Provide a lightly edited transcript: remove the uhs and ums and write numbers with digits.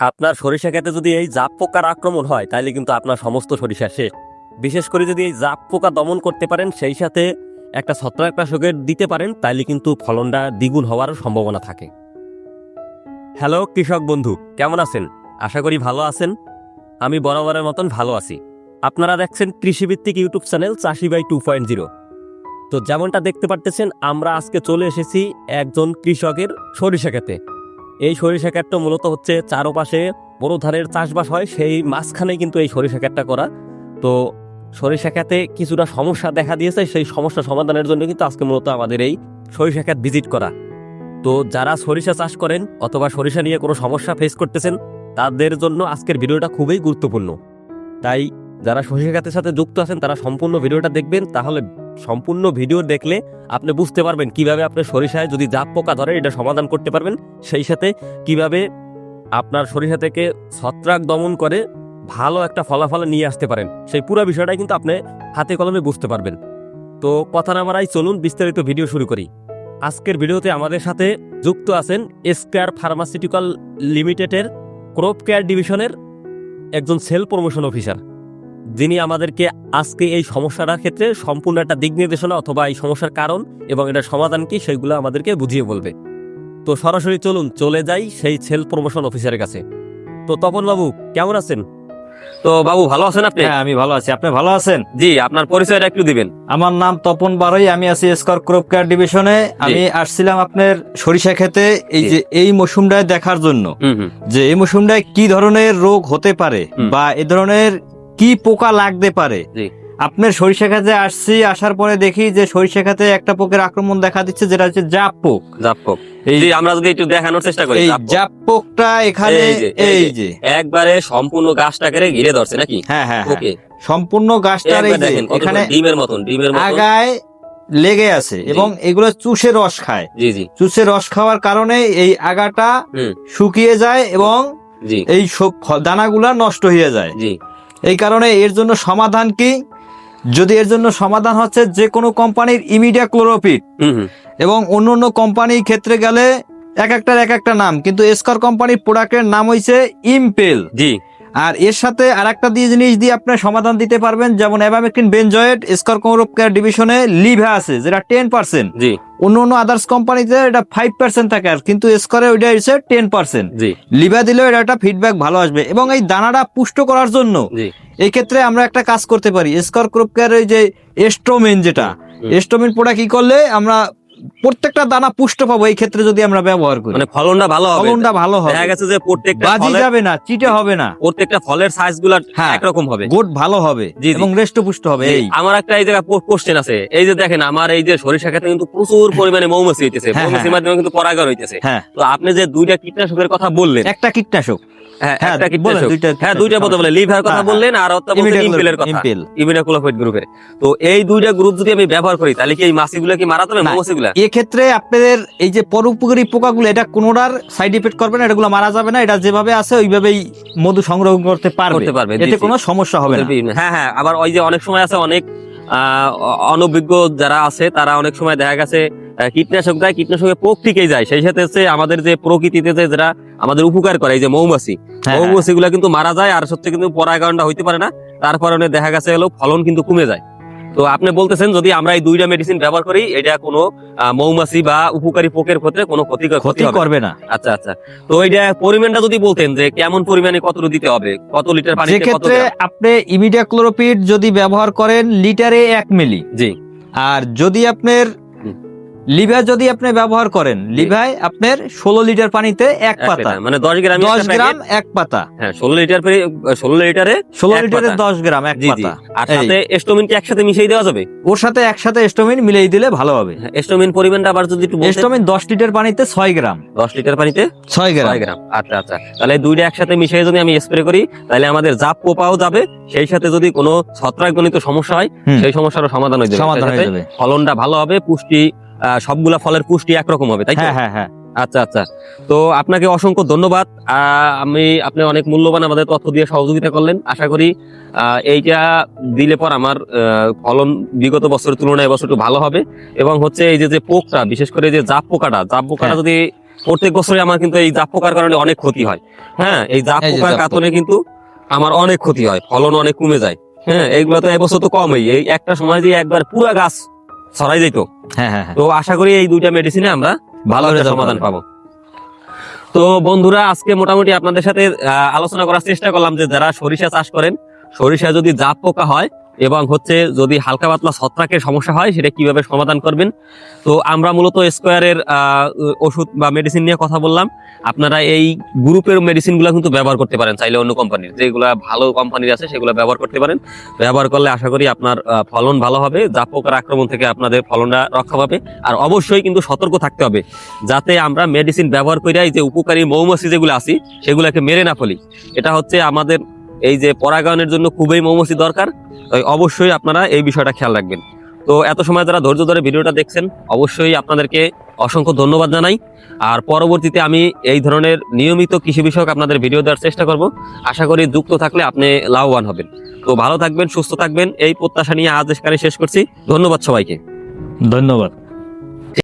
আপনার সরিষা ক্ষেতে যদি এই জাপ পোকার আক্রমণ হয় তাহলে কিন্তু আপনার সমস্ত সরিষা শেষ। বিশেষ করে যদি এই জাপ পোকা দমন করতে পারেন, সেই সাথে একটা ছত্রাকনাশকের দিতে পারেন, তাহলে কিন্তু ফলনটা দ্বিগুণ হওয়ার সম্ভাবনা থাকে। হ্যালো কৃষক বন্ধু, কেমন আছেন? আশা করি ভালো আছেন। আমি বরাবরের মতন ভালো আছি। আপনারা দেখছেন কৃষিভিত্তিক ইউটিউব চ্যানেল চাষি বাই 2.0। তো যেমনটা দেখতে পারতেছেন, আমরা আজকে চলে এসেছি একজন কৃষকের সরিষা ক্ষেতে। এই সরিষা ক্ষেতটা মূলত হচ্ছে চারপাশে বড় ধানের চাষবাস হয়, সেই মাঝখানে কিন্তু এই সরিষা ক্ষেতটা করা। তো সরিষা ক্ষেতে কিছুটা সমস্যা দেখা দিয়েছে, সেই সমস্যা সমাধানের জন্য কিন্তু আজকে মূলত আমাদের এই সরিষা ক্ষেত ভিজিট করা। তো যারা সরিষা চাষ করেন অথবা সরিষা নিয়ে কোনো সমস্যা ফেস করতেছেন, তাদের জন্য আজকের ভিডিওটা খুবই গুরুত্বপূর্ণ। তাই যারা সরিষা ক্ষেতের সাথে যুক্ত আছেন তারা সম্পূর্ণ ভিডিওটা দেখবেন। তাহলে সম্পূর্ণ ভিডিও দেখলে আপনি বুঝতে পারবেন কিভাবে আপনার সরিষায় যদি জাপ পোকা ধরে এটা সমাধান করতে পারবেন, সেই সাথে কিভাবে আপনার সরিষা থেকে ছত্রাক দমন করে ভালো একটা ফলাফল নিয়ে আসতে পারেন। সেই পুরো বিষয়টাই কিন্তু আপনি হাতে কলমে বুঝতে পারবেন। তো কথা না বাড়াই, চলুন বিস্তারিত ভিডিও শুরু করি। আজকের ভিডিওতে আমাদের সাথে যুক্ত আছেন স্কয়ার ফার্মাসিউটিক্যাল লিমিটেডের ক্রপ কেয়ার ডিভিশনের একজন সেল প্রমোশন অফিসার, যিনি আমাদেরকে আজকে এই সমস্যাটার ক্ষেত্রে সম্পূর্ণ একটা দিক নির্দেশনা অথবা এই সমস্যার কারণ এবং এটার সমাধান কি সেইগুলো আমাদেরকে বুঝিয়ে বলবে। তো সরাসরি চলুন চলে যাই সেই সেল প্রমোশন অফিসারের কাছে। তো তপন বাবু, কেমন আছেন? তো বাবু ভালো আছেন আপনি? হ্যাঁ, আমি ভালো আছি। আপনি ভালো আছেন? জি, আপনার পরিচয়টা একটু দিবেন। আমার নাম তপন বারই, আমি আছি স্কয়ার ক্রপ কেয়ার ডিভিশনে। আমি আসছিলাম আপনার সরিষা ক্ষেতে এই মৌসুমটায় দেখার জন্য যে এই মৌসুমটায় কি ধরনের রোগ হতে পারে বা এ ধরনের কি পোকা লাগতে পারে। আপনার সরিষা ক্ষেতে আসছি, আসার পরে দেখি যে সরিষা ক্ষেতে একটা পোকের আক্রমণ দেখা দিচ্ছে, যেটা হচ্ছে জাপ পোক। আমরা যদি একটু দেখানোর চেষ্টা করি, এই জাপ পোকটা এখানে এই যে একবারে সম্পূর্ণ গাছটাকে ঘিরে ধরছে নাকি? হ্যাঁ হ্যাঁ, সম্পূর্ণ গাছটার এখানে ডিমের মতন আগায় লেগে আছে এবং এগুলো চুষে রস খায়। চুষে রস খাওয়ার কারণে এই আগাটা শুকিয়ে যায় এবং এই সব দানাগুলা নষ্ট হয়ে যায়। এই কারণে এর জন্য সমাধান কি? যদি এর জন্য সমাধান হচ্ছে যে কোনো কোম্পানির ইমিডাক্লোরোপিড এবং অন্য কোম্পানির ক্ষেত্রে গেলে এক একটা নাম, কিন্তু স্কয়ার কোম্পানির প্রোডাক্টের নাম হইছে ইমপেল। আর এর সাথে আরেকটা জিনিস দিয়ে আপনি সমাধান দিতে পারবেন, যেমন abamectin benzoate Square crop care ডিভিশনে লিভা আছে, যেটা 10%। অন্য আদার্স কোম্পানিতে এটা 5% থাকে, আর কিন্তু স্কয়ারে ওইটা হচ্ছে 10%। লিভা দিলেও এটা একটা ফিডব্যাক ভালো আসবে। এবং এই দানাটা পুষ্ট করার জন্য এই ক্ষেত্রে আমরা একটা কাজ করতে পারি। স্কয়ার ক্রপ কেয়ার এই যে এস্ট্রোমেন, যেটা এস্ট্রোমেন প্রোডাক্ট কি করলে আমরা প্রত্যেকটা দানা পুষ্ট পাবো এই ক্ষেত্রে যদি আমরা ব্যবহার করি, মানে ফলনটা ভালো হবে। দেখা গেছে যে প্রত্যেকটা বাজি যাবে না, চিটে হবে না, প্রত্যেকটা ফলের সাইজগুলো একরকম হবে, গোট ভালো হবে এবং হৃষ্টপুষ্ট হবে। আমার একটা এই জায়গা কোশ্চেন আছে, এই যে দেখেন আমার এই যে সরিষা ক্ষেতে কিন্তু প্রচুর পরিমাণে মৌমাছি হইতেছে, মৌমাছির মাধ্যমে কিন্তু পরাগায়ন হইতেছে। তো আপনি যে দুইটা কীটনাশকের কথা বললেন, একটা কীটনাশক দুইটা বলতে বলে লিভার কথা বললেন আর ইমপেলের কথা, ইমিডাক্লোরোপিড গ্রুপের। তো এই দুইটা গ্রুপ যদি আমি ব্যবহার করি তাহলে কি এই মাছিগুলো কি মারা যাবে? মৌমাছিগুলা এক্ষেত্রে আপনাদের এই যে পরোপকারী পোকাগুলো, এটা কোনোটার সাইড ইফেক্ট করবে না, এগুলো মারা যাবে না। এটা যেভাবে আছে ওইভাবেই মধু সংগ্রহ করতে পারবে, এতে কোনো সমস্যা হবে না। হ্যাঁ, আবার ওই যে অনেক সময় আছে, অনেক অনভিজ্ঞ যারা আছে তারা অনেক সময় দেখা গেছে কীটনাশক দেয়, কীটনাশকে পোক টিকে যায়। সেই সাথে হচ্ছে আমাদের যে প্রকৃতিতে যারা আমাদের উপকার করে, এই যে মৌমাছি গুলা কিন্তু মারা যায়, আর সত্যি কিন্তু পরাগায়নটা হইতে পারে না। তার কারণে দেখা গেছে হলো ফলন কিন্তু কমে যায়। তো আপনি বলতেছেন যদি আমরা এই দুইটা মেডিসিন ব্যবহার করি, এটা কোনো মৌমাছি বা উপকারী পোকের ক্ষেত্রে কোনো ক্ষতি করবে না। আচ্ছা, তো এইটা পরিমাণটা যদি বলতেন যে কেমন পরিমাণে কতটুকু দিতে হবে, কত লিটার পানি? সেক্ষেত্রে আপনি ইমিডাক্লোরোপিড যদি ব্যবহার করেন লিটারে 1 মিলি। আর যদি আপনার লিভা যদি আপনি ব্যবহার করেন, লিভায় আপনার 16 লিটার পানিতে 1 পাতা, মানে 10 গ্রাম 1 পাতা। 16 লিটারে 10 গ্রাম 1 পাতা। আর সাথে এস্টোমিন কি একসাথে মিশিয়ে দেওয়া যাবে? ওর সাথে একসাথে এস্টোমিন মিলিয়ে দিলে ভালো হবে। এস্টোমিন পরিমাণটা আবার যদি একটু বলতেন। এস্টোমিন 10 লিটার পানিতে 6 গ্রাম। 10 লিটার পানিতে 6 গ্রাম। আচ্ছা, তাহলে দুইটা একসাথে মিশিয়ে যদি আমি স্প্রে করি তাহলে আমাদের জাপ পোকাও যাবে, সেই সাথে যদি কোনো ছত্রাকজনিত সমস্যা হয় সেই সমস্যারও সমাধান হয়ে যাবে, ফলনটা ভালো হবে, পুষ্টি সবগুলা ফলের পুষ্টি একরকম হবে, তাই তো? হ্যাঁ। আচ্ছা, তো আপনাকে অসংখ্য ধন্যবাদ। আপনি অনেক মূল্যবান আমাদের তথ্য দিয়ে সহযোগিতা করলেন। আশা করি এইটা দিলে পর আমার ফলন বিগত বছরের তুলনায় এবছর একটু ভালো হবে। এবং হচ্ছে এই যে পোকটা, বিশেষ করে যে জাপ পোকাটা যদি প্রত্যেক বছরই আমার কিন্তু এই জাপ পোকার কারণে অনেক ক্ষতি হয়। হ্যাঁ, এই জাপ এই যে পোকার জাপ কারণে কিন্তু আমার অনেক ক্ষতি হয়, ফলন অনেক কমে যায়। হ্যাঁ, এইগুলো তো এবছর তো কমই, এই একটা সময় দিয়ে একবার পুরা গাছ ছড়াই যেত। হ্যাঁ হ্যাঁ হ্যাঁ। তো আশা করি এই দুইটা মেডিসিনে আমরা ভালো একটা রেজাল্ট সমাধান পাবো। তো বন্ধুরা, আজকে মোটামুটি আপনাদের সাথে আলোচনা করার চেষ্টা করলাম যে যারা সরিষা চাষ করেন, সরিষা যদি জাপ পোকা হয় এবং হচ্ছে যদি হালকা পাতলা ছত্রাকের সমস্যা হয়, সেটা কিভাবে সমাধান করবেন। তো আমরা মূলত স্কোয়ারের ওষুধ বা মেডিসিন নিয়ে কথা বললাম। আপনারা এই গ্রুপের মেডিসিন গুলা কিন্তু ব্যবহার করতে পারেন, চাইলে অন্য কোম্পানির যেগুলা ভালো কোম্পানির আছে সেগুলো ব্যবহার করতে পারেন। ব্যবহার করলে আশা করি আপনার ফলন ভালো হবে, জাপ পোকার আক্রমণ থেকে আপনাদের ফলনটা রক্ষা পাবে। আর অবশ্যই কিন্তু সতর্ক থাকতে হবে যাতে আমরা মেডিসিন ব্যবহার করে এই যে উপকারী মৌমাছি যেগুলো আছে সেগুলোকে মেরে না ফেলি। এটা হচ্ছে আমাদের এই যে পরাগায়নের জন্য খুবই মৌমাছি দরকার। তাই অবশ্যই আপনারা এই বিষয়টা খেয়াল রাখবেন। তো এত সময় যারা ধৈর্য ধরে ভিডিওটা দেখছেন, অবশ্যই আপনাদেরকে অসংখ্য ধন্যবাদ জানাই। আর পরবর্তীতে আমি এই ধরনের নিয়মিত কৃষি বিষয়ক আপনাদের ভিডিও দেওয়ার চেষ্টা করব। আশা করি যুক্ত থাকলে আপনি লাভবান হবেন। তো ভালো থাকবেন, সুস্থ থাকবেন, এই প্রত্যাশা নিয়ে আজ এখানে শেষ করছি। ধন্যবাদ সবাইকে। ধন্যবাদ।